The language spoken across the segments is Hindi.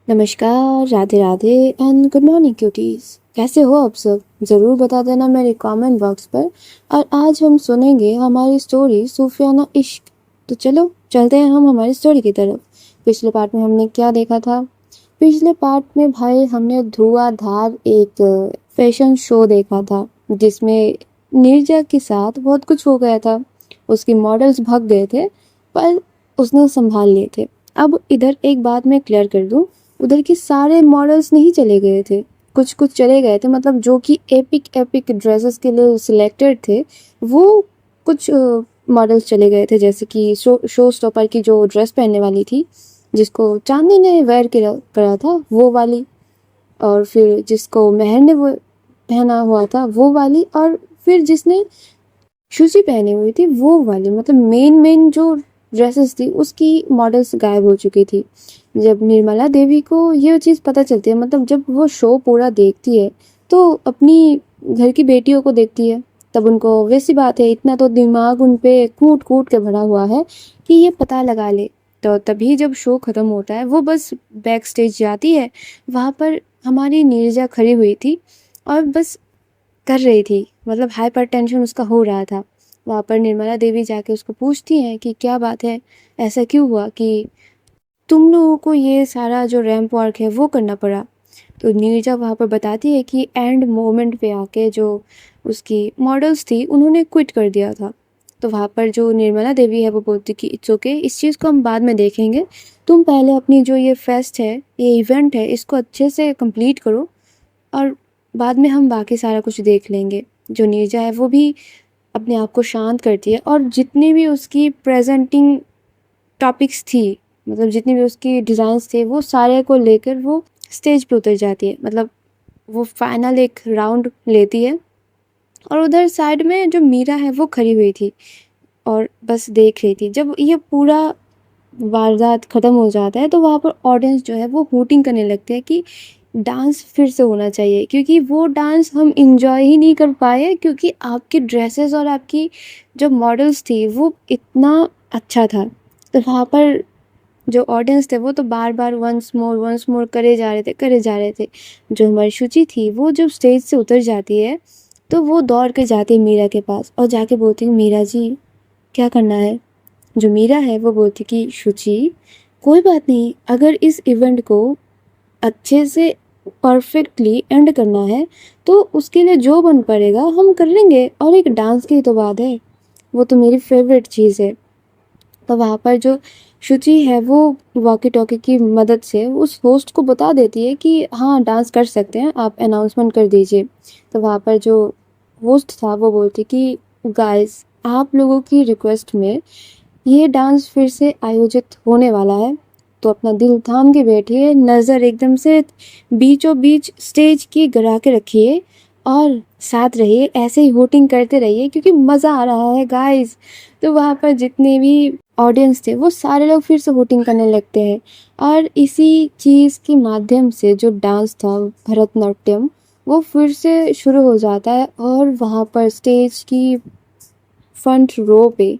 नमस्कार, Radhe Radhe and good morning cuties. कैसे हो आप सब? ज़रूर बता देना मेरे कमेंट बॉक्स पर। और आज हम सुनेंगे हमारी स्टोरी सूफियाना इश्क। तो चलो चलते हैं हम हमारी स्टोरी की तरफ। पिछले पार्ट में हमने क्या देखा था? पिछले पार्ट में भाई हमने धुआंधार एक फैशन शो देखा था जिसमें नीरजा के साथ बहुत कुछ हो गया था। उसकी मॉडल्स भाग गए थे पर उसने संभाल लिए थे। अब इधर एक बात मैं क्लियर कर दूं, उधर के सारे मॉडल्स नहीं चले गए थे, कुछ कुछ चले गए थे। मतलब जो कि एपिक एपिक ड्रेसेस के लिए सिलेक्टेड थे वो कुछ मॉडल्स चले गए थे। जैसे कि शो स्टॉपर की जो ड्रेस पहनने वाली थी जिसको चांदनी ने वेयर करा था वो वाली, और फिर जिसको मेहर ने वो पहना हुआ था वो वाली, और फिर जिसने शुची पहनी हुई थी वो वाली। मतलब मेन जो ड्रेसेस थी उसकी मॉडल्स गायब हो चुकी थी। जब निर्मला देवी को ये चीज़ पता चलती है, मतलब जब वो शो पूरा देखती है तो अपनी घर की बेटियों को देखती है, तब उनको वैसी बात है, इतना तो दिमाग उन पे कूट कूट के भरा हुआ है कि ये पता लगा ले। तो तभी जब शो ख़त्म होता है वो बस बैक स्टेज जाती है, वहाँ पर हमारी नीरजा खड़ी हुई थी और बस कर रही थी, मतलब हाइपर टेंशन उसका हो रहा था। वहाँ पर निर्मला देवी जाके उसको पूछती हैं कि क्या बात है, ऐसा क्यों हुआ कि तुम लोगों को ये सारा जो रैंप वॉक है वो करना पड़ा। तो नीरजा वहाँ पर बताती है कि एंड मोमेंट पे आके जो उसकी मॉडल्स थी उन्होंने क्विट कर दिया था। तो वहाँ पर जो निर्मला देवी है वो बोलती कि इट्स ओके, इस चीज़ को हम बाद में देखेंगे, तुम पहले अपनी जो ये फेस्ट है, ये इवेंट है, इसको अच्छे से कंप्लीट करो और बाद में हम बाकी सारा कुछ देख लेंगे। जो नीरजा है वो भी अपने आप को शांत करती है और जितनी भी उसकी प्रेजेंटिंग टॉपिक्स थी, मतलब जितनी भी उसकी डिज़ाइंस थे, वो सारे को लेकर वो स्टेज पे उतर जाती है। मतलब वो फाइनल एक राउंड लेती है और उधर साइड में जो मीरा है वो खड़ी हुई थी और बस देख रही थी। जब ये पूरा वारदात ख़त्म हो जाता है तो वहाँ पर ऑडियंस जो है वो हूटिंग करने लगते हैं कि डांस फिर से होना चाहिए, क्योंकि वो डांस हम इंजॉय ही नहीं कर पाए क्योंकि आपकी ड्रेसेस और आपकी जो मॉडल्स थी वो इतना अच्छा था। तो वहाँ पर जो ऑडियंस थे वो तो बार बार वंस मोर करे जा रहे थे। जो हमारी शुचि थी वो जब स्टेज से उतर जाती है तो वो दौड़ के जाती है मीरा के पास और जाके बोलती है, मीरा जी क्या करना है? जो मीरा है वो बोलती कि शुचि कोई बात नहीं, अगर इस इवेंट को अच्छे से परफेक्टली एंड करना है तो उसके लिए जो बन पड़ेगा हम कर लेंगे, और एक डांस की तो बात है, वो तो मेरी फेवरेट चीज़ है। तो वहाँ पर जो शुचि है वो वॉकी टॉकी की मदद से उस होस्ट को बता देती है कि हाँ डांस कर सकते हैं, आप अनाउंसमेंट कर दीजिए। तो वहाँ पर जो होस्ट था वो बोलती कि गाइस, आप लोगों की रिक्वेस्ट में ये डांस फिर से आयोजित होने वाला है, तो अपना दिल थाम के बैठिए, नज़र एकदम से बीचों बीच स्टेज की गिरा के रखिए और साथ रहिए, ऐसे ही होटिंग करते रहिए क्योंकि मज़ा आ रहा है गाइस। तो वहाँ पर जितने भी ऑडियंस थे वो सारे लोग फिर से होटिंग करने लगते हैं और इसी चीज़ के माध्यम से जो डांस था भरतनाट्यम वो फिर से शुरू हो जाता है। और वहाँ पर स्टेज की फ्रंट रो पे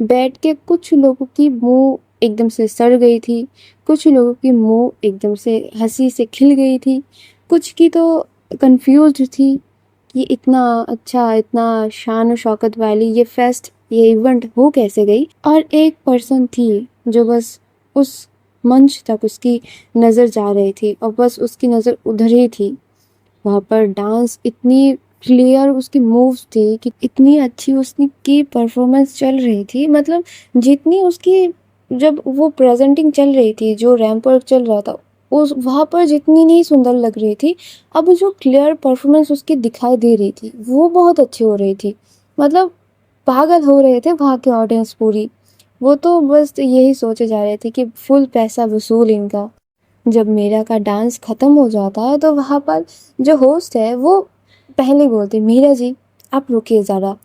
बैठ के कुछ लोगों की मुंह एकदम से सड़ गई थी, कुछ लोगों की मुंह एकदम से हंसी से खिल गई थी, कुछ की तो कंफ्यूज्ड थी कि इतना अच्छा, इतना शान शौकत वाली ये फेस्ट, ये इवेंट हो कैसे गई। और एक पर्सन थी जो बस उस मंच तक उसकी नज़र जा रही थी और बस उसकी नज़र उधर ही थी। वहाँ पर डांस इतनी क्लियर उसकी मूव्स थी कि इतनी अच्छी उसकी परफॉर्मेंस चल रही थी, मतलब जितनी उसकी जब वो प्रेजेंटिंग चल रही थी, जो रैंप वॉक चल रहा था उस वहाँ पर जितनी नहीं सुंदर लग रही थी, अब जो क्लियर परफॉर्मेंस उसकी दिखाई दे रही थी वो बहुत अच्छी हो रही थी। मतलब पागल हो रहे थे वहाँ के ऑडियंस पूरी, वो तो बस यही सोचे जा रहे थे कि फुल पैसा वसूल इनका। जब मीरा का डांस ख़त्म हो जाता है तो वहाँ पर जो होस्ट है वो पहले बोलती, मीरा जी आप रुकिए ज़रा,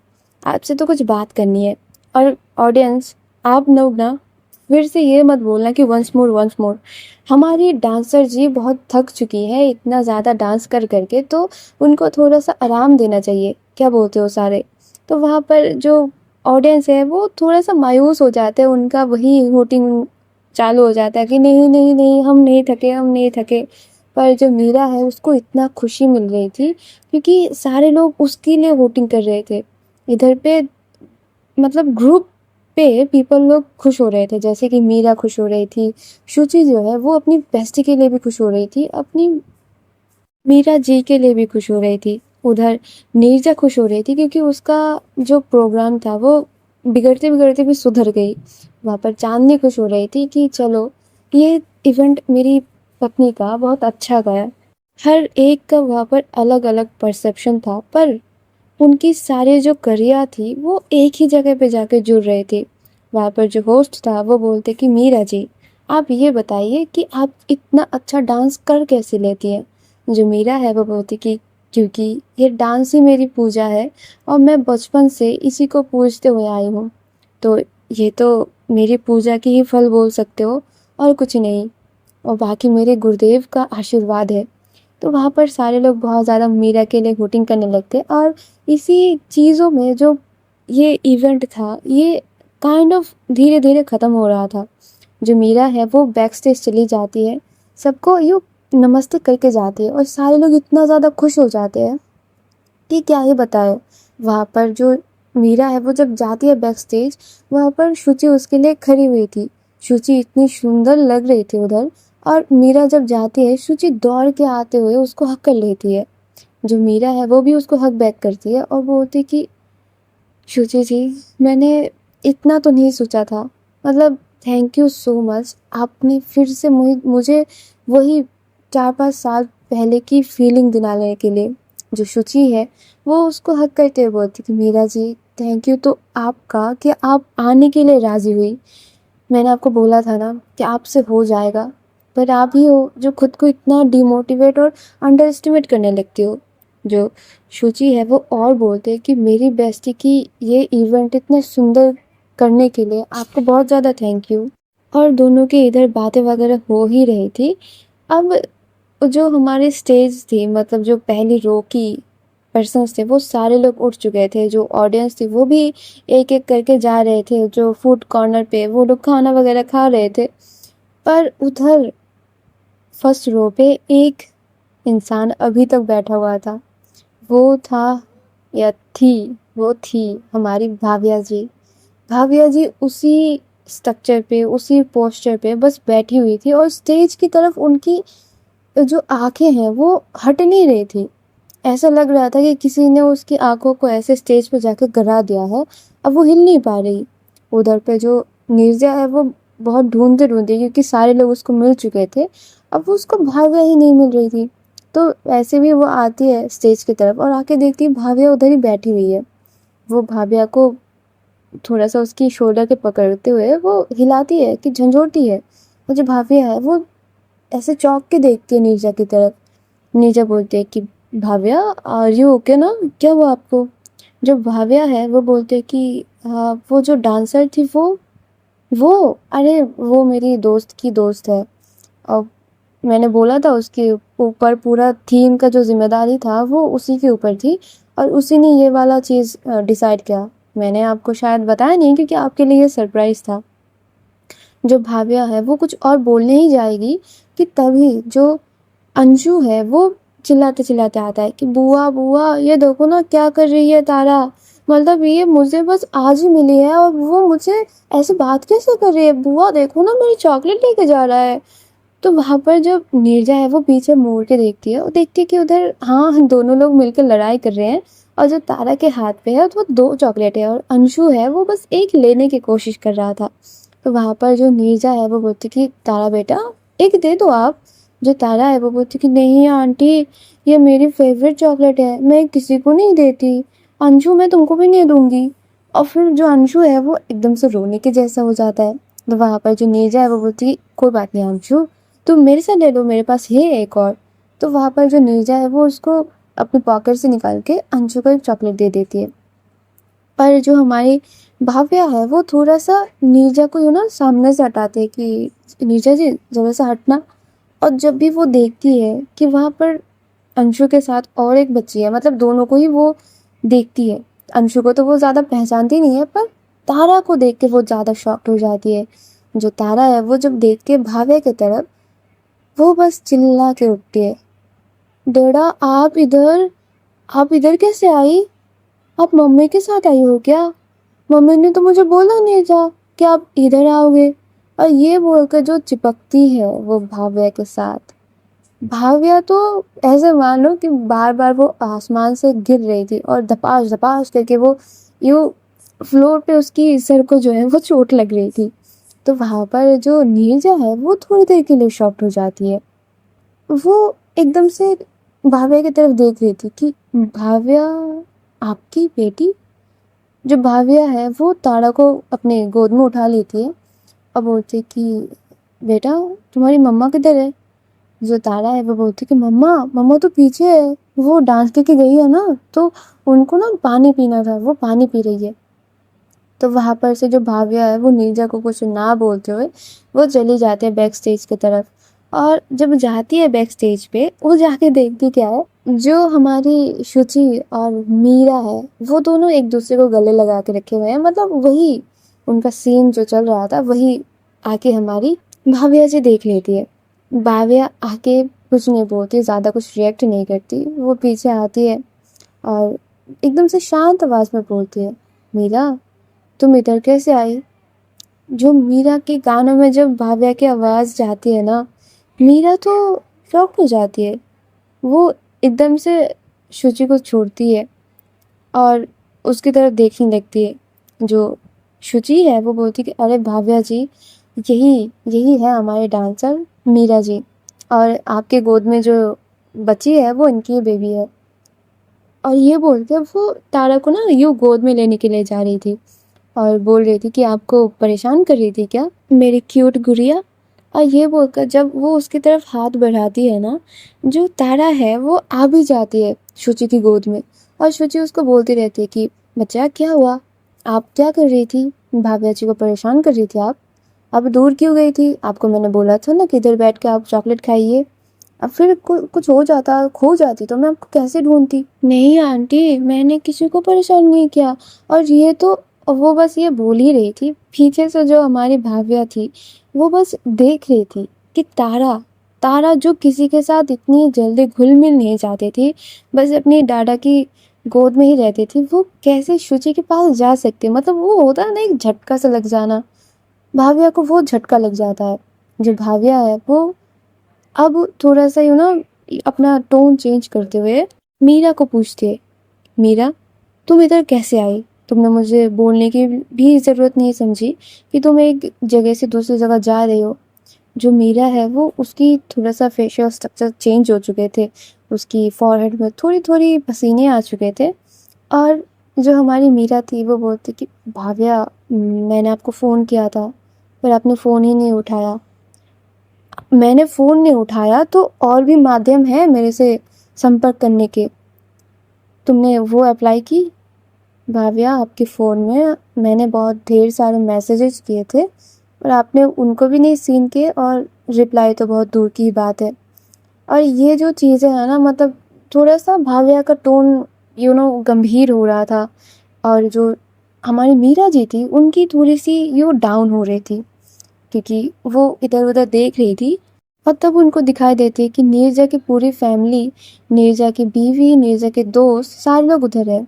आपसे तो कुछ बात करनी है। और ऑडियंस, आप लोग ना फिर से ये मत बोलना कि वंस मोर, हमारी डांसर जी बहुत थक चुकी है इतना ज़्यादा डांस कर करके, तो उनको थोड़ा सा आराम देना चाहिए, क्या बोलते हो सारे? तो वहाँ पर जो ऑडियंस है वो थोड़ा सा मायूस हो जाते हैं, उनका वही होटिंग चालू हो जाता है कि नहीं नहीं नहीं, हम नहीं थके, हम नहीं थके। पर जो मीरा है उसको इतना खुशी मिल रही थी क्योंकि सारे लोग उसके लिए वोटिंग कर रहे थे। इधर पे मतलब ग्रुप पे पीपल लोग खुश हो रहे थे, जैसे कि मीरा खुश हो रही थी, शुचि जो है वो अपनी बेस्टी के लिए भी खुश हो रही थी, अपनी मीरा जी के लिए भी खुश हो रही थी। उधर नीरजा खुश हो रही थी क्योंकि उसका जो प्रोग्राम था वो बिगड़ते बिगड़ते भी सुधर गई। वहाँ पर चांदनी खुश हो रही थी कि चलो ये इवेंट मेरी पत्नी का बहुत अच्छा गया। हर एक का वहाँ पर अलग अलग परसेप्शन था, पर उनकी सारी जो करिया थी वो एक ही जगह पे जाके जुड़ रहे थे। वहाँ पर जो होस्ट था वो बोलते कि मीरा जी, आप ये बताइए कि आप इतना अच्छा डांस कर कैसे लेती हैं। जो मीरा है वो बोलती कि क्योंकि ये डांस ही मेरी पूजा है और मैं बचपन से इसी को पूजते हुए आई हूँ। तो ये तो मेरी पूजा की ही फल बोल सकते हो और कुछ नहीं, और बाकी मेरे गुरुदेव का आशीर्वाद है। तो वहाँ पर सारे लोग बहुत ज़्यादा मीरा के लिए वोटिंग करने लगते, और इसी चीज़ों में जो ये इवेंट था ये काइंड ऑफ धीरे धीरे ख़त्म हो रहा था। जो मीरा है वो बैक स्टेज चली जाती है, सबको यूँ नमस्ते करके जाती है, और सारे लोग इतना ज़्यादा खुश हो जाते हैं कि क्या ही बताए। वहाँ पर जो मीरा है वो जब जाती है बैक स्टेज, वहाँ पर शुचि उसके लिए खड़ी हुई थी। शुचि इतनी सुंदर लग रही थी उधर, और मीरा जब जाती है शुचि दौड़ के आते हुए उसको हक कर लेती है। जो मीरा है वो भी उसको हक बैक करती है और बोलती कि शुचि जी, मैंने इतना तो नहीं सोचा था, मतलब थैंक यू सो मच, आपने फिर से मुझे वही 4-5 साल पहले की फीलिंग दिलाने के लिए। जो शुचि है वो उसको हक करते हुए बोलती कि मीरा जी, थैंक यू तो आपका कि आप आने के लिए राज़ी हुई। मैंने आपको बोला था ना कि आपसे हो जाएगा, पर आप ही हो जो खुद को इतना डिमोटिवेट और अंडर एस्टिमेट करने लगती हो। जो शुचि है वो और बोलते हैं कि मेरी बेस्टी की ये इवेंट इतने सुंदर करने के लिए आपको बहुत ज़्यादा थैंक यू। और दोनों की इधर बातें वगैरह हो ही रही थी। अब जो हमारी स्टेज थी, मतलब जो पहली रो की पर्सन्स थे वो सारे लोग उठ चुके थे। जो ऑडियंस थी वो भी एक एक करके जा रहे थे। जो फूड कॉर्नर पे वो लोग खाना वगैरह खा रहे थे, पर उधर फर्स्ट रो पे एक इंसान अभी तक बैठा हुआ था। वो था या थी, वो थी हमारी भाविया जी। भाविया जी उसी स्ट्रक्चर पे, उसी पोस्चर पे बस बैठी हुई थी, और स्टेज की तरफ उनकी जो आंखें हैं वो हट नहीं रही थी। ऐसा लग रहा था कि किसी ने उसकी आंखों को ऐसे स्टेज पे जाकर गिरा दिया है, अब वो हिल नहीं पा रही। उधर पे जो नीरजा है वो बहुत ढूंढते ढूंढते, क्योंकि सारे लोग उसको मिल चुके थे, अब वो उसको भाविया ही नहीं मिल रही थी। तो ऐसे भी वो आती है स्टेज की तरफ और आके देखती है भाविया उधर ही बैठी हुई है। वो भाविया को थोड़ा सा उसकी शोल्डर के पकड़ते हुए वो हिलाती है कि झंझोड़ती है। और जो भाविया है वो ऐसे चौंक के देखती है नीरजा की तरफ। नीरजा बोलती है कि भाविया, आर यू ओके ना, क्या हुआ आपको। जो भाविया है वो बोलते है कि हाँ, वो जो डांसर थी वो अरे वो मेरी दोस्त की दोस्त है, और मैंने बोला था उसके ऊपर पूरा थीम का जो जिम्मेदारी था वो उसी के ऊपर थी, और उसी ने ये वाला चीज़ डिसाइड किया। मैंने आपको शायद बताया नहीं क्योंकि आपके लिए ये सरप्राइज़ था। जो भाविया है वो कुछ और बोलने ही जाएगी कि तभी जो अंशु है वो चिल्लाते चिल्लाते आता है कि बुआ बुआ ये देखो ना क्या कर रही है तारा, मतलब ये मुझे बस आज ही मिली है और वो मुझे ऐसे बात कैसे कर रही है, बुआ देखो ना मेरी चॉकलेट लेके जा रहा है। तो वहाँ पर जब नीरजा है वो पीछे मुड़ के देखती है, वो देखती है कि उधर हाँ दोनों लोग मिलकर लड़ाई कर रहे हैं, और जो तारा के हाथ पे है वो 2 चॉकलेट है, और अंशु है वो बस एक लेने की कोशिश कर रहा था। तो वहाँ पर जो नीरजा है वो बोलती कि तारा बेटा एक दे दो आप। जो तारा है वो बोलती कि नहीं आंटी, ये मेरी फेवरेट चॉकलेट है, मैं किसी को नहीं देती। अंशु मैं तुमको भी नहीं दूंगी। और फिर जो अंशु है वो एकदम से रोने के जैसा हो जाता है। तो वहाँ पर जो नीरजा है वो बोलती कि कोई बात नहीं अंशु, तुम मेरे साथ ले लो, मेरे पास है एक और। तो वहाँ पर जो नीरजा है वो उसको अपने पॉकेट से निकाल के अंशु को एक चॉकलेट दे देती है। पर जो हमारी भाव्या है वो थोड़ा सा नीरजा को यू ना सामने से हटाते हैं कि नीरजा जी जरा सा हटना। और जब भी वो देखती है कि वहाँ पर अंशु के साथ और एक बच्ची है, मतलब दोनों को ही वो देखती है। अंशु को तो वो ज़्यादा पहचानती नहीं है, पर तारा को देख के वो ज़्यादा शॉक्ड हो जाती है। जो तारा है वो जब देखती है भाव्या की तरफ, वो बस चिल्ला के उठती है, डेडा आप इधर कैसे आई? आप मम्मी के साथ आई हो क्या? मम्मी ने तो मुझे बोला नहीं था कि आप इधर आओगे। और ये बोलकर जो चिपकती है वो भाव्या के साथ। भाव्या तो ऐसे मानो कि बार बार वो आसमान से गिर रही थी और धपास धपास करके वो यूं फ्लोर पे उसकी सर को जो है वो चोट लग रही थी। तो वहां पर जो नीरजा है वो थोड़ी देर के लिए शॉक्ड हो जाती है। वो एकदम से भाव्या की तरफ देख रही थी कि भाव्या आपकी बेटी? जो भाव्या है वो तारा को अपने गोद में उठा लेती है और बोलती कि बेटा तुम्हारी मम्मा किधर है? जो तारा है वो बोलती कि मम्मा मम्मा तो पीछे है, वो डांस करके गई है ना, तो उनको ना पानी पीना था, वो पानी पी रही है। तो वहां पर से जो भाव्या है वो नीरजा को कुछ ना बोलते हुए वो चली जाती है बैक स्टेज की तरफ। और जब जाती है बैक स्टेज पे वो जाके देखती क्या है, जो हमारी शुचि और मीरा है वो दोनों एक दूसरे को गले लगा के रखे हुए हैं। मतलब वही उनका सीन जो चल रहा था वही आके हमारी भाव्या जी देख लेती है। भाव्या आके कुछ नहीं बोलती, ज़्यादा कुछ रिएक्ट नहीं करती। वो पीछे आती है और एकदम से शांत आवाज़ में बोलती है, मीरा तुम इधर कैसे आई? जो मीरा के गानों में जब भाव्या की आवाज़ जाती है ना, मीरा तो शॉक हो जाती है। वो एकदम से शुचि को छोड़ती है और उसकी तरफ देखने लगती है। जो शुचि है वो बोलती कि अरे भाव्या जी, यही यही है हमारे डांसर मीरा जी, और आपके गोद में जो बच्ची है वो इनकी बेबी है। और ये बोल के वो तारा को ना यूँ गोद में लेने के लिए जा रही थी और बोल रही थी कि आपको परेशान कर रही थी क्या मेरी क्यूट गुड़िया? और ये बोलकर जब वो उसकी तरफ हाथ बढ़ाती है ना, जो तारा है वो आ भी जाती है शुचि की गोद में। और शुचि उसको बोलती रहती है कि बच्चा क्या हुआ, आप क्या कर रही थी? भाभीजी जी को परेशान कर रही थी आप? अब दूर क्यों गई थी? आपको मैंने बोला था ना कि इधर बैठ के आप चॉकलेट खाइए। अब फिर कुछ हो जाता, खो जाती तो मैं आपको कैसे ढूंढती? नहीं आंटी, मैंने किसी को परेशान नहीं किया। और ये तो वो बस ये बोल ही रही थी, पीछे से जो हमारी भाव्या थी वो बस देख रही थी कि तारा तारा जो किसी के साथ इतनी जल्दी घुल मिल नहीं जाती थी, बस अपनी डाडा की गोद में ही रहती थी, वो कैसे शुचि के पास जा सकती? मतलब वो होता है ना एक झटका सा लग जाना, भाव्या को वो झटका लग जाता है। जो भाव्या है वो अब थोड़ा सा अपना टोन चेंज करते हुए मीरा को पूछती है, मीरा तुम इधर कैसे आई? तुमने मुझे बोलने की भी ज़रूरत नहीं समझी कि तुम एक जगह से दूसरी जगह जा रहे हो। जो मीरा है वो उसकी थोड़ा सा फेशियल स्ट्रक्चर चेंज हो चुके थे, उसकी फॉरहेड में थोड़ी थोड़ी पसीने आ चुके थे। और जो हमारी मीरा थी वो बोलती कि भाव्या मैंने आपको फ़ोन किया था पर आपने फ़ोन ही नहीं उठाया। मैंने फ़ोन नहीं उठाया तो और भी माध्यम है मेरे से संपर्क करने के, तुमने वो अप्लाई की? भाव्या आपके फ़ोन में मैंने बहुत ढेर सारे मैसेजेस किए थे और आपने उनको भी नहीं सीन किए, और रिप्लाई तो बहुत दूर की बात है। और ये जो चीज़ें हैं ना, मतलब थोड़ा सा भाव्या का टोन गंभीर हो रहा था। और जो हमारी मीरा जी थी उनकी थोड़ी सी डाउन हो रही थी, क्योंकि वो इधर उधर देख रही थी। और तब उनको दिखाई देती है कि नीरजा की पूरी फैमिली, नीरजा की बीवी, नीरजा के दोस्त, सारे लोग उधर है।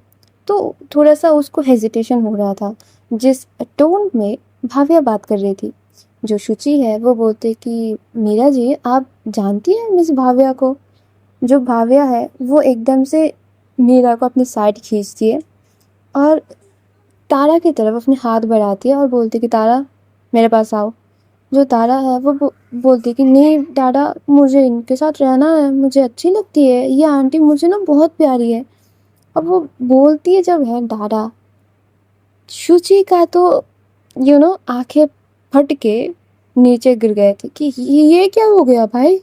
तो थोड़ा सा उसको हेजिटेशन हो रहा था जिस टोन में भाव्या बात कर रही थी। जो शुचि है वो बोलते कि मीरा जी आप जानती हैं मिस भाव्या को? जो भाव्या है वो एकदम से मीरा को अपनी साइड खींचती है और तारा की तरफ अपने हाथ बढ़ाती है और बोलती कि तारा मेरे पास आओ। जो तारा है वो बोलती कि नहीं डाडा, मुझे इनके साथ रहना है, मुझे अच्छी लगती है ये आंटी, मुझे ना बहुत प्यारी है। अब वो बोलती है जब है डाडा, शुचि का तो आंखें फट के नीचे गिर गए थे कि ये क्या हो गया भाई,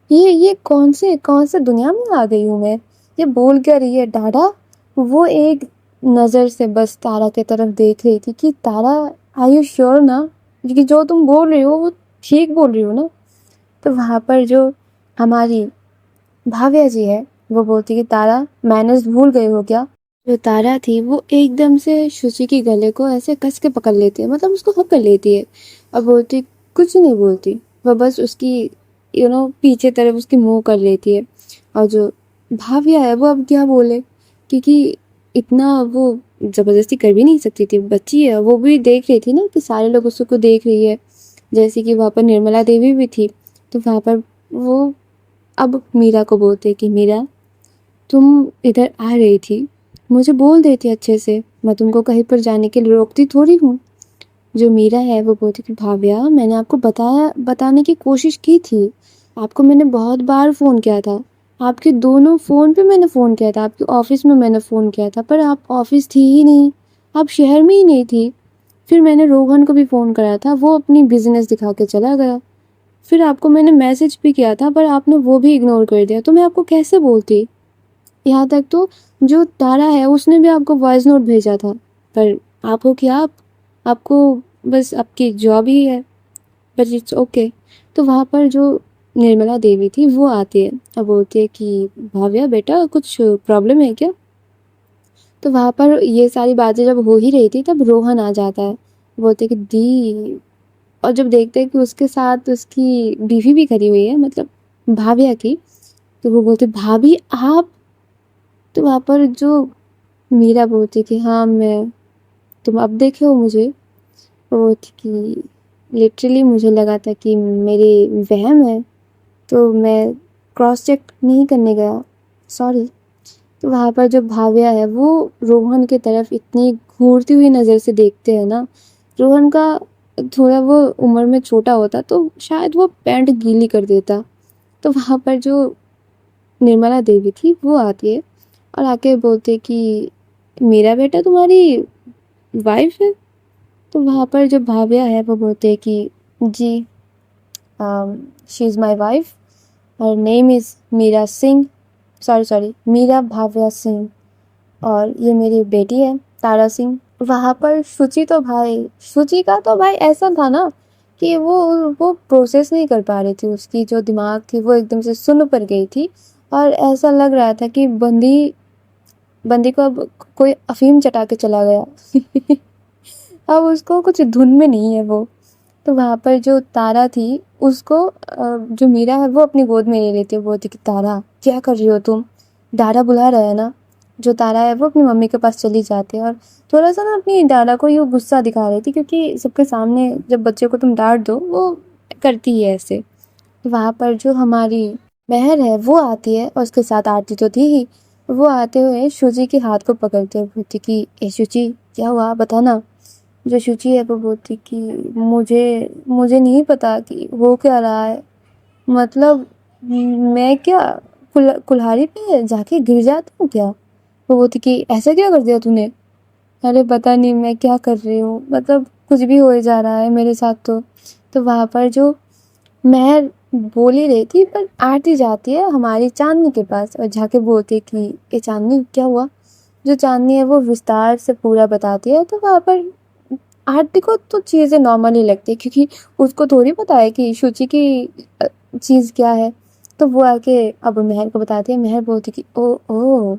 ये कौन से दुनिया में आ गई हूँ मैं? ये बोल क्या रही है डाडा? वो एक नज़र से बस तारा की तरफ देख रही थी कि तारा आर यू श्योर ना कि जो तुम बोल रही हो वो ठीक बोल रही हो ना? तो वहाँ पर जो हमारी भाव्या जी है वो बोलती कि तारा मैनर्स भूल गए हो क्या? जो तारा थी वो एकदम से शुचि के गले को ऐसे कस के पकड़ लेती है, मतलब उसको पकड़ लेती है। और बोलती कुछ नहीं बोलती, वह बस उसकी पीछे तरफ उसकी मुँह कर लेती है। और जो भाविया है वो अब क्या बोले, क्योंकि इतना वो ज़बरदस्ती कर भी नहीं सकती थी, बच्ची है। वो भी देख रही थी ना कि सारे लोग उसको देख रही है, जैसे कि वहाँ पर निर्मला देवी भी थी। तो वहाँ पर वो अब मीरा को बोलते कि मीरा, तुम इधर आ रही थी, मुझे बोल देती अच्छे से, मैं तुमको कहीं पर जाने के लिए रोकती थोड़ी हूँ। जो मीरा है वो बोलती कि भाविया, मैंने आपको बताने की कोशिश की थी, आपको मैंने बहुत बार फ़ोन किया था, आपके दोनों फ़ोन पे मैंने फ़ोन किया था, आपके ऑफिस में मैंने फ़ोन किया था, पर आप ऑफिस थी ही नहीं, आप शहर में ही नहीं थी। फिर मैंने रोहन को भी फ़ोन कराया था, वो अपनी बिजनेस दिखा के चला गया। फिर आपको मैंने मैसेज भी किया था, पर आपने वो भी इग्नोर कर दिया, तो मैं आपको कैसे बोलती। यहाँ तक तो जो तारा है उसने भी आपको वॉइस नोट भेजा था, पर आप हो क्या, आपको बस आपकी जॉब ही है, बट इट्स ओके। तो वहाँ पर जो निर्मला देवी थी वो आती है और बोलती है कि भाव्या बेटा, कुछ प्रॉब्लम है क्या। तो वहाँ पर ये सारी बातें जब हो ही रही थी तब रोहन आ जाता है, बोलते कि दी। और जब देखते हैं कि उसके साथ उसकी बीवी भी खड़ी हुई है, मतलब भाव्या की, तो वो बोलते भाभी आप। तो वहाँ पर जो मीरा बोलती कि हाँ मैं, तुम अब देखे हो मुझे। वो बोलती कि लिटरली मुझे लगा था कि मेरे वहम है, तो मैं क्रॉस चेक नहीं करने गया, सॉरी। तो वहाँ पर जो भाव्या है वो रोहन की तरफ इतनी घूरती हुई नज़र से देखते हैं ना। रोहन का थोड़ा वो उम्र में छोटा होता तो शायद वो पैंट गीली कर देता। तो वहाँ पर जो निर्मला देवी थी वो आती है और आके बोलती है कि मेरा बेटा तुम्हारी वाइफ है। तो वहाँ पर जो भाव्या है वो बोलते हैं कि जी, she is my wife, her name is Meera Singh, sorry Meera Bhavya Singh, और ये मेरी बेटी है तारा सिंह। वहाँ पर शुचि का तो भाई ऐसा था ना कि वो प्रोसेस नहीं कर पा रही थी, उसकी जो दिमाग थी वो एकदम से सुन्न पर गई थी। और ऐसा लग रहा था कि बंदी बंदी को अब कोई अफीम चटा के चला गया। अब उसको कुछ धुन में नहीं है वो। तो वहाँ पर जो तारा थी उसको जो मीरा है वो अपनी गोद में ले लेती है, बोलती कि तारा क्या कर रही हो तुम, दादा बुला रहा है ना। जो तारा है वो अपनी मम्मी के पास चली जाती है और थोड़ा सा ना अपनी दादा को यूँ गुस्सा दिखा रही थी, क्योंकि सबके सामने जब बच्चे को तुम डांट दो वो करती ही है ऐसे। वहाँ पर जो हमारी महर है वो आती है और उसके साथ आरती तो थी ही। वो आते हुए शुचि के हाथ को पकड़ते हुए बोलती कि ए शुचि, क्या हुआ बता ना। जो शुचि है वो बोलती कि मुझे मुझे नहीं पता कि हो क्या रहा है, मतलब मैं क्या कुल्हाड़ी पे जाके गिर जाती हूँ क्या। वो बोलती कि ऐसा क्या कर दिया तूने। अरे पता नहीं मैं क्या कर रही हूँ, मतलब कुछ भी हो जा रहा है मेरे साथ तो वहाँ पर जो महर बोल ही रही थी, पर आरती जाती है हमारी चांदनी के पास और जाके बोलती है कि ये चांदनी क्या हुआ। जो चांदनी है वो विस्तार से पूरा बताती है। तो वहाँ पर आरती को तो चीज़ें नॉर्मल ही लगती है, क्योंकि उसको थोड़ी पता है कि शुचि की चीज़ क्या है। तो वो आके अब महर को बताती है। महर बोलती कि ओ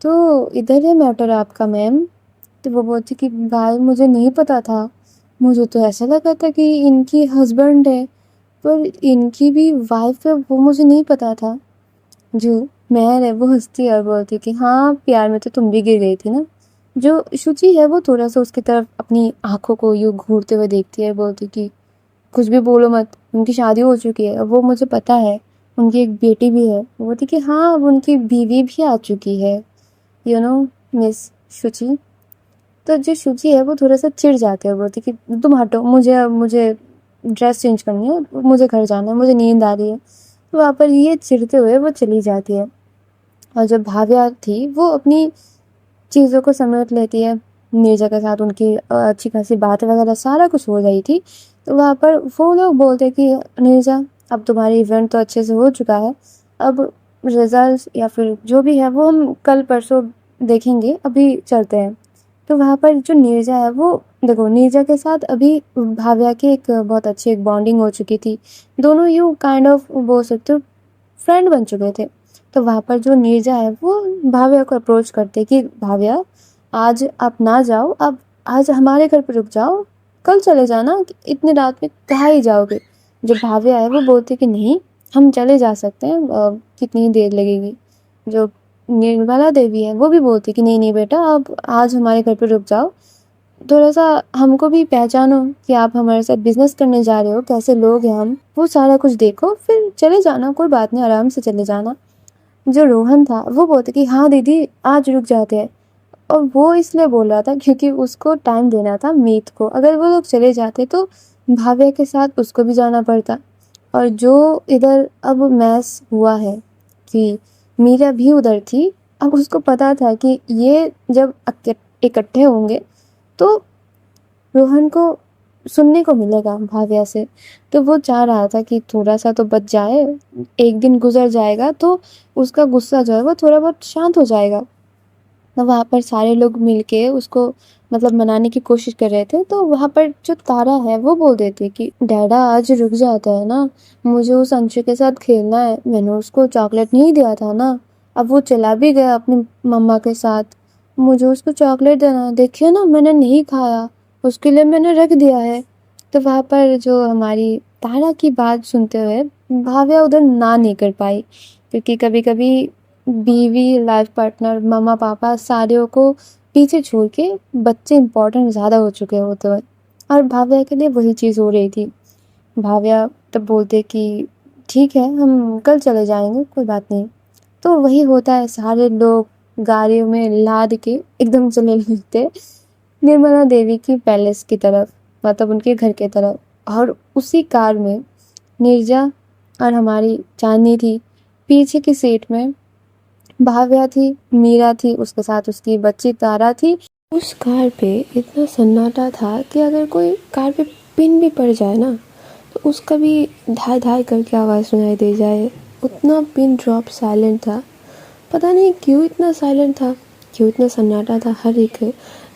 तो इधर है मैटर आपका मैम। तो वो बोलती कि भाई मुझे नहीं पता था, मुझे तो ऐसा लगा था कि इनकी हस्बैंड है, पर इनकी भी वाइफ है वो मुझे नहीं पता था। जो महर है वो हंसती है और बोलती कि हाँ प्यार में तो तुम भी गिर गई थी ना। जो शुचि है वो थोड़ा सा उसकी तरफ अपनी आंखों को यूँ घूरते हुए देखती है, बोलती कि कुछ भी बोलो मत, उनकी शादी हो चुकी है, वो मुझे पता है, उनकी एक बेटी भी है। वो बोलती कि हाँ अब उनकी बीवी भी आ चुकी है, यू नो मिस शुचि। तो जो शुचि है वो थोड़ा सा चिढ़ जाती है, बोलती कि तुम हटो, मुझे ड्रेस चेंज करनी है, मुझे घर जाना है, मुझे नींद आ रही है। तो वहाँ पर ये चिढ़ते हुए वो चली जाती है। और जब भाव्या थी वो अपनी चीज़ों को समेट लेती है, नीरजा के साथ उनकी अच्छी खासी बात वगैरह सारा कुछ हो गई थी। तो वहाँ पर वो लोग बोलते कि नीरजा, अब तुम्हारी इवेंट तो अच्छे से हो चुका है, अब रिजल्ट्स या फिर जो भी है वो हम कल परसों देखेंगे, अभी चलते हैं। तो वहाँ पर जो नीरजा है वो, देखो नीरजा के साथ अभी भाव्या की एक बहुत अच्छी एक बॉन्डिंग हो चुकी थी, दोनों यू काइंड ऑफ बोल सकते हो फ्रेंड बन चुके थे। तो वहाँ पर जो नीरजा है वो भाव्या को अप्रोच करते कि भाव्या आज आप ना जाओ, अब आज हमारे घर पर रुक जाओ, कल चले जाना, इतनी रात में कहाँ ही जाओगे। जो भाव्या है वो बोलती कि नहीं, हम चले जा सकते हैं, कितनी देर लगेगी। जो निर्मला देवी है वो भी बोलती कि नहीं नहीं बेटा, आप आज हमारे घर पे रुक जाओ, थोड़ा सा हमको भी पहचानो कि आप हमारे साथ बिजनेस करने जा रहे हो, कैसे लोग हैं हम, वो सारा कुछ देखो, फिर चले जाना, कोई बात नहीं, आराम से चले जाना। जो रोहन था वो बोलते कि हाँ दीदी आज रुक जाते हैं। और वो इसलिए बोल रहा था क्योंकि उसको टाइम देना था मीत को। अगर वो लोग चले जाते तो भाव्या के साथ उसको भी जाना पड़ता। और जो इधर अब मैस हुआ है कि मीरा भी उधर थी, अब उसको पता था कि ये जब इकट्ठे होंगे तो रोहन को सुनने को मिलेगा भाव्या से। तो वो चाह रहा था कि थोड़ा सा तो बच जाए, एक दिन गुजर जाएगा तो उसका गुस्सा जो है वो थोड़ा बहुत शांत हो जाएगा। तो वहाँ पर सारे लोग मिलके उसको मतलब मनाने की कोशिश कर रहे थे। तो वहाँ पर जो तारा है वो बोल देती है कि डैडा आज रुक जाता है ना, मुझे उस अंशु के साथ खेलना है, मैंने उसको चॉकलेट नहीं दिया था ना, अब वो चला भी गया अपनी मम्मा के साथ, मुझे उसको चॉकलेट देना, देखिए ना मैंने नहीं खाया, उसके लिए मैंने रख दिया है। तो वहाँ पर जो हमारी तारा की बात सुनते हुए भाव्या उधर ना नहीं कर पाई, क्योंकि कभी कभी बीवी, लाइफ पार्टनर, मम्मा पापा सारों को पीछे छोड़ के बच्चे इम्पोर्टेंट ज़्यादा हो चुके होते हैं। और भाव्या के लिए वही चीज़ हो रही थी। भाव्या तब बोलते कि ठीक है हम कल चले जाएंगे, कोई बात नहीं। तो वही होता है, सारे लोग गाड़ियों में लाद के एकदम चले लगते निर्मला देवी की पैलेस की तरफ, मतलब उनके घर की तरफ। और उसी कार में नीरजा और हमारी चांदनी थी, पीछे की सीट में भाव्या थी, मीरा थी, उसके साथ उसकी बच्ची तारा थी। उस कार पे इतना सन्नाटा था कि अगर कोई कार पे पिन भी पड़ जाए ना तो उसका भी धाय धाय करके आवाज़ सुनाई दे जाए, उतना पिन ड्रॉप साइलेंट था। पता नहीं क्यों इतना साइलेंट था, क्यों इतना सन्नाटा था। हर एक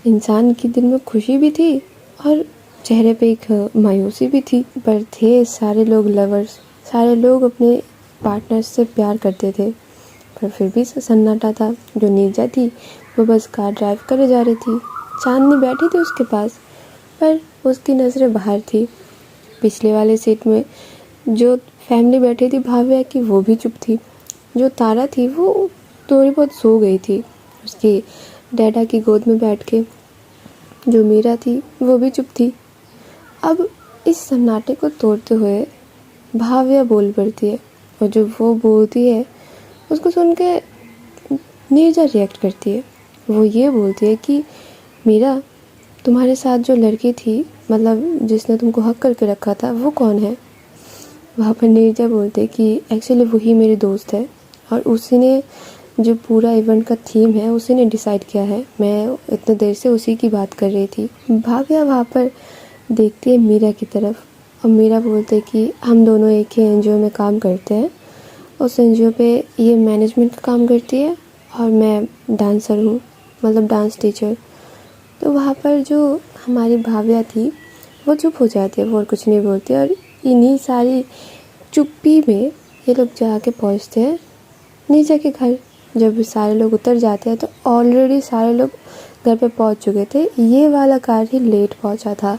इंसान के दिल में खुशी भी थी और चेहरे पे एक मायूसी भी थी, पर थे सारे लोग लवर्स, सारे लोग अपने पार्टनर से प्यार करते थे। पर फिर भी सन्नाटा था। जो नीरजा थी वो बस कार ड्राइव करे जा रही थी, चांदनी बैठी थी उसके पास, पर उसकी नज़रें बाहर थी। पिछले वाले सीट में जो फैमिली बैठी थी भाव्या की, वो भी चुप थी। जो तारा थी वो थोड़ी बहुत सो गई थी उसकी डैडा की गोद में बैठ के। जो मीरा थी वो भी चुप थी। अब इस सन्नाटे को तोड़ते हुए भाव्या बोल पड़ती है, और जो वो बोलती है उसको सुन के नीरजा रिएक्ट करती है। वो ये बोलती है कि मीरा, तुम्हारे साथ जो लड़की थी, मतलब जिसने तुमको हक करके रखा था, वो कौन है? वहाँ पर नीरजा बोलते है कि एक्चुअली वही मेरी दोस्त है, और उसी ने जो पूरा इवेंट का थीम है उसी ने डिसाइड किया है, मैं इतने देर से उसी की बात कर रही थी। भाव्या वहाँ पर देखती है मीरा की तरफ, और मीरा बोलते कि हम दोनों एक ही एनजीओ में काम करते हैं, उस एनजीओ पे ये मैनेजमेंट का काम करती है और मैं डांसर हूँ, मतलब डांस टीचर। तो वहाँ पर जो हमारी भाव्या थी वो चुप हो जाती है, वो और कुछ नहीं बोलती। और इन्हीं सारी चुप्पी में ये लोग जाके पहुँचते हैं नीचे के घर। जब सारे लोग उतर जाते हैं तो ऑलरेडी सारे लोग घर पे पहुँच चुके थे, ये वाला कार ही लेट पहुँचा था।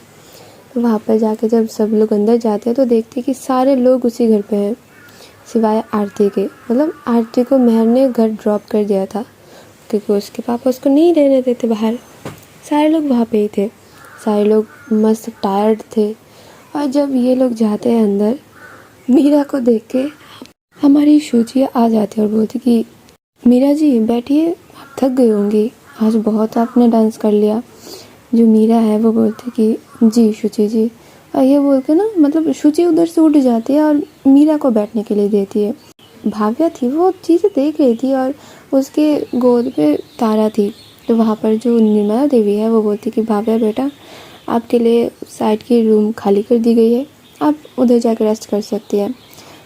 तो वहाँ पर जाके जब सब लोग अंदर जाते हैं तो देखते हैं कि सारे लोग उसी घर पे हैं सिवाय आरती के। मतलब आरती को मेहर ने घर ड्रॉप कर दिया था क्योंकि उसके पापा उसको नहीं रहने देते बाहर। सारे लोग वहाँ पे ही थे, सारे लोग मस्त टायर्ड थे। और जब ये लोग जाते हैं अंदर, मीरा को देख के हमारी शुचि आ जाती है और बोलती कि मीरा जी बैठिए, आप थक गई होंगी, आज बहुत आपने डांस कर लिया। जो मीरा है वो बोलती कि जी शुचि जी, और ये बोल के ना मतलब शुचि उधर से उठ जाती है और मीरा को बैठने के लिए देती है। भाव्या थी वो चीज़ें देख रही थी और उसके गोद पे तारा थी। तो वहाँ पर जो निर्मला देवी है वो बोलती कि भाव्या बेटा, आपके लिए साइड की रूम खाली कर दी गई है, आप उधर जाकर रेस्ट कर सकती हैं।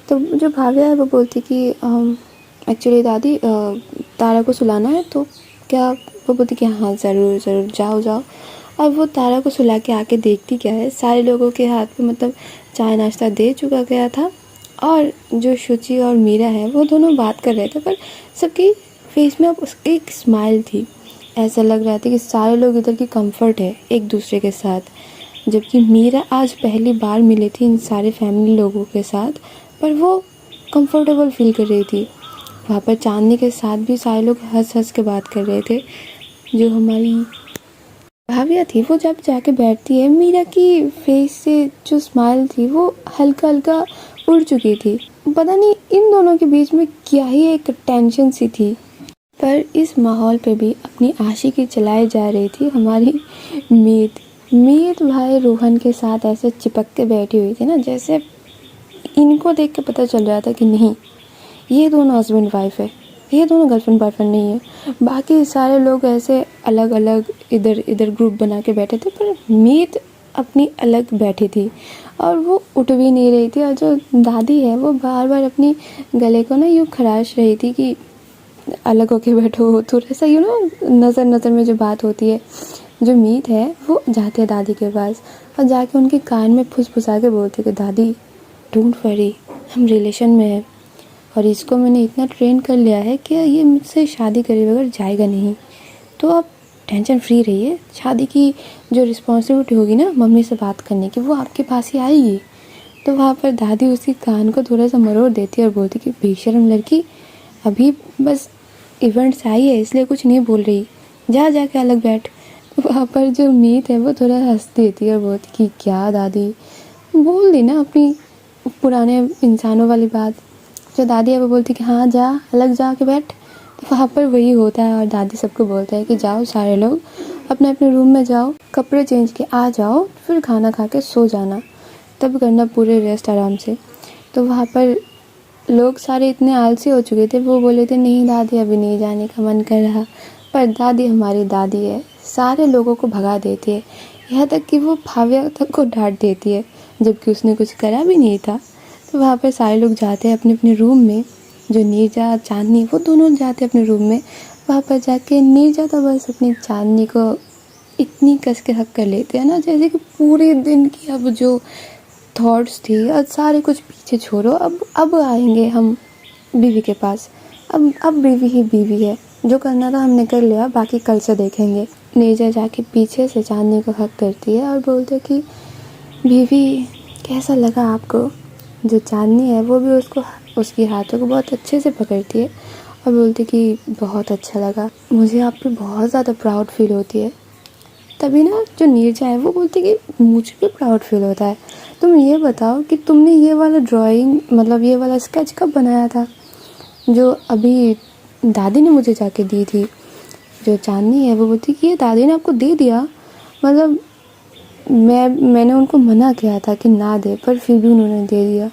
तो जो भाव्या है वो बोलती कि एक्चुअली दादी तारा को सुलाना है, तो क्या? वो बोलती कि हाँ ज़रूर ज़रूर, जाओ जाओ। और वो तारा को सुला के आके देखती क्या है, सारे लोगों के हाथ में मतलब चाय नाश्ता दे चुका गया था, और जो शुचि और मीरा है वो दोनों बात कर रहे थे, पर सबकी फेस में अब एक स्माइल थी। ऐसा लग रहा था कि सारे लोग इधर की कंफर्ट है एक दूसरे के साथ। जबकि मीरा आज पहली बार मिली थी इन सारे फैमिली लोगों के साथ, पर वो कंफर्टेबल फील कर रही थी। वहाँ पर चांदनी के साथ भी सारे लोग हंस हंस के बात कर रहे थे। जो हमारी भाविया थी वो जब जाके बैठती है, मीरा की फेस से जो स्माइल थी वो हल्का हल्का उड़ चुकी थी। पता नहीं इन दोनों के बीच में क्या ही एक टेंशन सी थी। पर इस माहौल पे भी अपनी आशिकी चलाई जा रही थी हमारी मीत भाई रोहन के साथ ऐसे चिपक के बैठी हुई थी ना, जैसे इनको देख के पता चल रहा था कि नहीं, ये दोनों हस्बैंड वाइफ है, ये दोनों गर्लफ्रेंड बॉयफ्रेंड नहीं है। बाकी सारे लोग ऐसे अलग अलग इधर इधर ग्रुप बना के बैठे थे, पर मीत अपनी अलग बैठी थी और वो उठ भी नहीं रही थी। और जो दादी है वो बार बार अपनी गले को ना यूँ खराश रही थी कि अलग होके बैठो, थोड़ा सा नज़र नज़र में जो बात होती है। जो मीत है वो जाती है दादी के पास और जाके उनके कान में फुसफुसा के बोलती है कि दादी डोंट वरी, हम रिलेशन में हैं और इसको मैंने इतना ट्रेन कर लिया है कि ये मुझसे शादी करे बगैर जाएगा नहीं, तो आप टेंशन फ्री रहिए। शादी की जो रिस्पॉन्सिबिलिटी होगी ना मम्मी से बात करने की, वो आपके पास ही आएगी। तो वहाँ पर दादी उसके कान को थोड़ा सा मरोड़ देती है और बोलती कि बेशर्म लड़की, अभी बस इवेंट्स आई है इसलिए कुछ नहीं बोल रही, जा जाके अलग बैठ। वहाँ पर जो मीत है वो थोड़ा हंसती देती है और बोलती कि क्या दादी, बोल दी ना अपनी पुराने इंसानों वाली बात। जो दादी है वो बोलती कि हाँ जा अलग जा के बैठ। तो वहाँ पर वही होता है और दादी सबको बोलता है कि जाओ सारे लोग अपने अपने रूम में जाओ, कपड़े चेंज के आ जाओ, फिर खाना खा के सो जाना, तब करना पूरे रेस्ट आराम से। तो वहाँ पर लोग सारे इतने आलसी हो चुके थे, वो बोले थे नहीं दादी अभी नहीं जाने का मन कर रहा। पर दादी हमारी दादी है, सारे लोगों को भगा देती है, यहाँ तक कि वो भाव्या तक को डांट देती है जबकि उसने कुछ करा भी नहीं था। तो वहाँ पर सारे लोग जाते हैं अपने अपने रूम में। जो नीरजा चांदनी वो दोनों जाते हैं अपने रूम में। वहाँ पर जाके नीरजा तो बस अपनी चांदनी को इतनी कस के हक कर लेते हैं ना, जैसे कि पूरे दिन की अब जो थॉट्स थी और सारे कुछ पीछे छोड़ो, अब आएंगे हम बीवी के पास। अब बीवी ही बीवी है, जो करना था हमने कर लिया, बाकी कल से देखेंगे। नीरजा जाके पीछे से चांदनी को हक करती है और बोलते कि बीवी कैसा लगा आपको। जो चांदनी है वो भी उसकी हाथों को बहुत अच्छे से पकड़ती है और बोलती कि बहुत अच्छा लगा, मुझे आप पे बहुत ज़्यादा प्राउड फील होती है। तभी ना जो नीरजा है वो बोलती कि मुझे भी प्राउड फील होता है। तुम ये बताओ कि तुमने ये वाला ड्राइंग मतलब ये वाला स्केच कब बनाया था, जो अभी दादी ने मुझे जाके दी थी। जो चांदनी है वो बोलती कि ये दादी ने आपको दे दिया, मतलब मैंने उनको मना किया था कि ना दे, पर फिर भी उन्होंने दे दिया।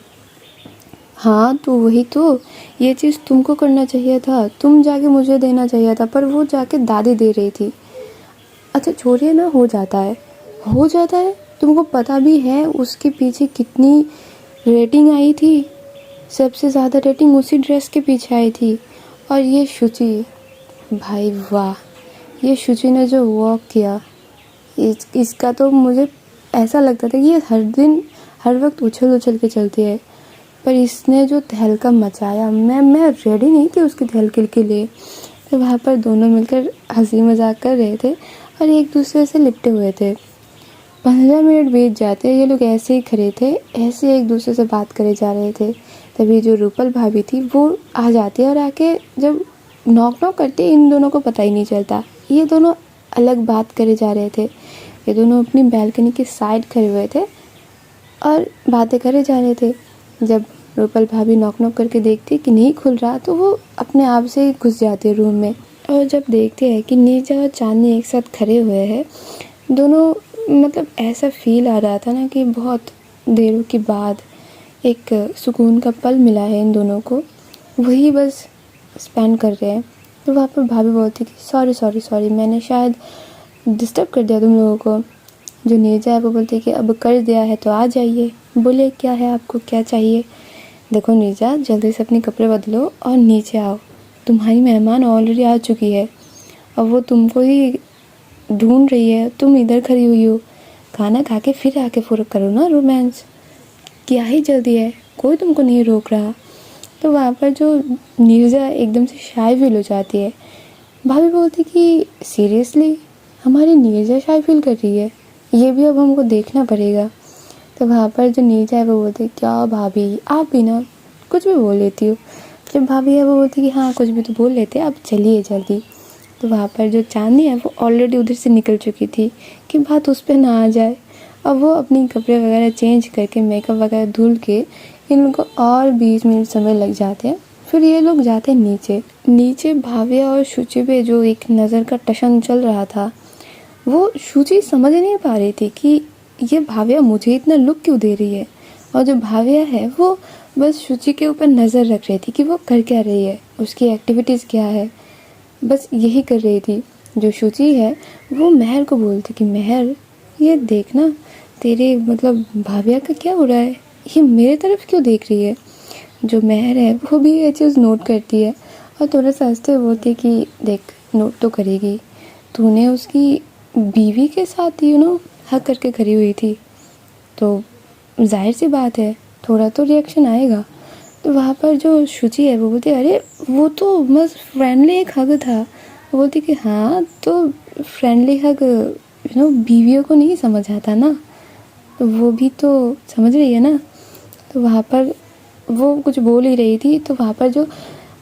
हाँ तो वही तो, ये चीज़ तुमको करना चाहिए था, तुम जाके मुझे देना चाहिए था, पर वो जाके दादी दे रही थी। अच्छा छोड़िए ना, हो जाता है। तुमको पता भी है उसके पीछे कितनी रेटिंग आई थी, सबसे ज़्यादा रेटिंग उसी ड्रेस के पीछे आई थी। और ये शुचि, भाई वाह, ये शुचि ने जो वॉक किया, इसका तो मुझे ऐसा लगता था कि ये हर वक्त उछल उछल के चलती है, पर इसने जो तहलका मचाया, मैं रेडी नहीं थी उसकी तहलके के लिए। तो वहाँ पर दोनों मिलकर हंसी मजाक कर रहे थे और एक दूसरे से लिपटे हुए थे। 15 मिनट बीत जाते, ये लोग ऐसे ही खड़े थे, ऐसे एक दूसरे से बात करे जा रहे थे। तभी जो रूपल भाभी थी वो आ जाती है और आके जब नॉक करती, इन दोनों को पता ही नहीं चलता, ये दोनों अलग बात करे जा रहे थे। ये दोनों अपनी बैल्कनी के साइड खड़े हुए थे और बातें करे जा रहे थे। जब रूपल भाभी नॉक करके देखती कि नहीं खुल रहा, तो वो अपने आप से ही घुस जाती है रूम में। और जब देखते हैं कि नीरजा और चांदनी एक साथ खड़े हुए हैं, दोनों मतलब ऐसा फील आ रहा था ना कि बहुत देरों के बाद एक सुकून का पल मिला है इन दोनों को, वही बस स्पेंड कर रहे हैं। तो वहाँ पर भाभी बोलती कि सॉरी मैंने शायद डिस्टर्ब कर दिया तुम लोगों को। जो नीरजा है वो बोलती कि अब कर दिया है तो आ जाइए, बोले क्या है आपको, क्या चाहिए। देखो नीरजा, जल्दी से अपने कपड़े बदलो और नीचे आओ, तुम्हारी मेहमान ऑलरेडी आ चुकी है और वो तुमको ही ढूंढ रही है, तुम इधर खड़ी हुई हो। खाना खा के फिर आके फुर्क करो ना रोमांस, क्या ही जल्दी है, कोई तुमको नहीं रोक रहा। तो वहाँ पर जो नीरजा एकदम से शाय फील हो जाती है। भाभी बोलती कि सीरियसली हमारी नीरजा शाय फील कर रही है, ये भी अब हमको देखना पड़ेगा। तो वहाँ पर जो नीचा है वो बोलती क्या भाभी आप भी ना कुछ भी बोल लेती हो। जब भाभी है वो बोलती कि हाँ कुछ भी तो बोल लेते, अब चलिए जल्दी। तो वहाँ पर जो चांदनी है वो ऑलरेडी उधर से निकल चुकी थी कि बात उस पर ना आ जाए। अब वो अपनी कपड़े वगैरह चेंज करके मेकअप वगैरह धुल के इनको और 20 मिनट समय लग जाते हैं। फिर ये लोग जाते हैं नीचे। नीचे भाव्या और शुचि पे जो एक नज़र का टशन चल रहा था, वो शुचि समझ नहीं पा रही थी कि ये भाव्या मुझे इतना लुक क्यों दे रही है। और जो भाव्या है वो बस शुचि के ऊपर नज़र रख रही थी कि वो कर क्या रही है, उसकी एक्टिविटीज़ क्या है, बस यही कर रही थी। जो शुचि है वो महर को बोलती कि महर ये देखना तेरे मतलब भाव्या का क्या हो रहा है, ये मेरे तरफ क्यों देख रही है। जो महर है वो भी ये चीज़ नोट करती है और थोड़ा सा हंसते हुए बोलती है कि देख नोट तो करेगी, तूने उसकी बीवी के साथ हक करके खड़ी हुई थी तो जाहिर सी बात है थोड़ा तो रिएक्शन आएगा। तो वहाँ पर जो शुचि है वो बोलती है अरे वो तो बस फ्रेंडली एक हग था। वो बोलती कि हाँ तो फ्रेंडली हग बीवियों को नहीं समझ आता ना, तो वो भी तो समझ रही है ना। तो वहाँ पर वो कुछ बोल ही रही थी तो वहाँ पर जो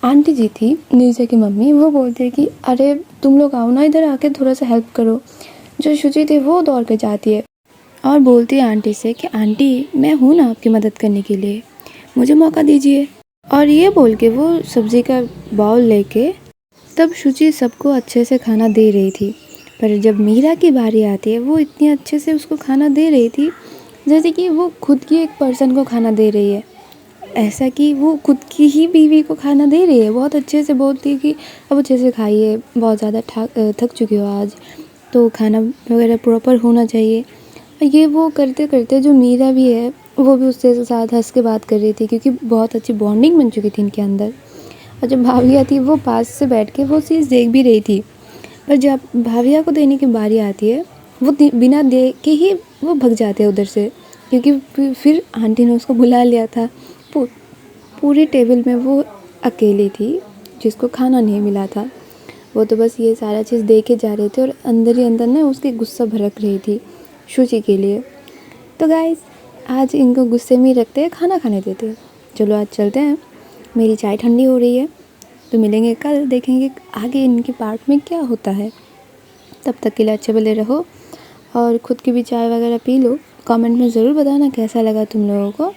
आंटी जी थी नीचे की मम्मी वो बोलती है कि अरे तुम लोग आओ ना इधर आके थोड़ा सा हेल्प करो। जो शुचि थी वो दौड़ के जाती है और बोलती है आंटी से कि आंटी मैं हूँ ना आपकी मदद करने के लिए, मुझे मौका दीजिए। और ये बोल के वो सब्ज़ी का बाउल लेके तब शुचि सबको अच्छे से खाना दे रही थी। पर जब मीरा की बारी आती है वो इतनी अच्छे से उसको खाना दे रही थी जैसे कि वो खुद की एक पर्सन को खाना दे रही है, ऐसा कि वो खुद की ही बीवी को खाना दे रही है। बहुत अच्छे से बोलती है कि अब अच्छे से खाइए, बहुत ज़्यादा थक चुकी हो आज, तो खाना वगैरह प्रॉपर होना चाहिए। ये वो करते करते जो मीरा भी है वो भी उसके साथ हंस के बात कर रही थी क्योंकि बहुत अच्छी बॉन्डिंग बन चुकी थी इनके अंदर। और जब भाविया थी वो पास से बैठ के वो चीज़ देख भी रही थी। पर जब भाविया को देने की बारी आती है वो बिना दे के ही वो भग जाते हैं उधर से, क्योंकि फिर आंटी ने उसको बुला लिया था। पूरी टेबल में वो अकेली थी जिसको खाना नहीं मिला था। वो तो बस ये सारा चीज़ देखे जा रहे थे और अंदर ही अंदर ना उसकी गुस्सा भड़क रही थी शुचि के लिए। तो गाइस आज इनको गुस्से में ही रखते हैं, खाना खाने देते हैं। चलो आज चलते हैं, मेरी चाय ठंडी हो रही है। तो मिलेंगे कल, देखेंगे आगे इनके पार्ट में क्या होता है। तब तक के लिए अच्छे भले रहो और ख़ुद की भी चाय वगैरह पी लो। कमेंट में ज़रूर बताना कैसा लगा तुम लोगों को।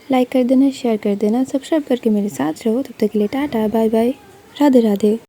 लाइक कर देना, शेयर कर देना, सब्सक्राइब करके मेरे साथ रहो। तब तक के लिए tata bye bye, Radhe Radhe.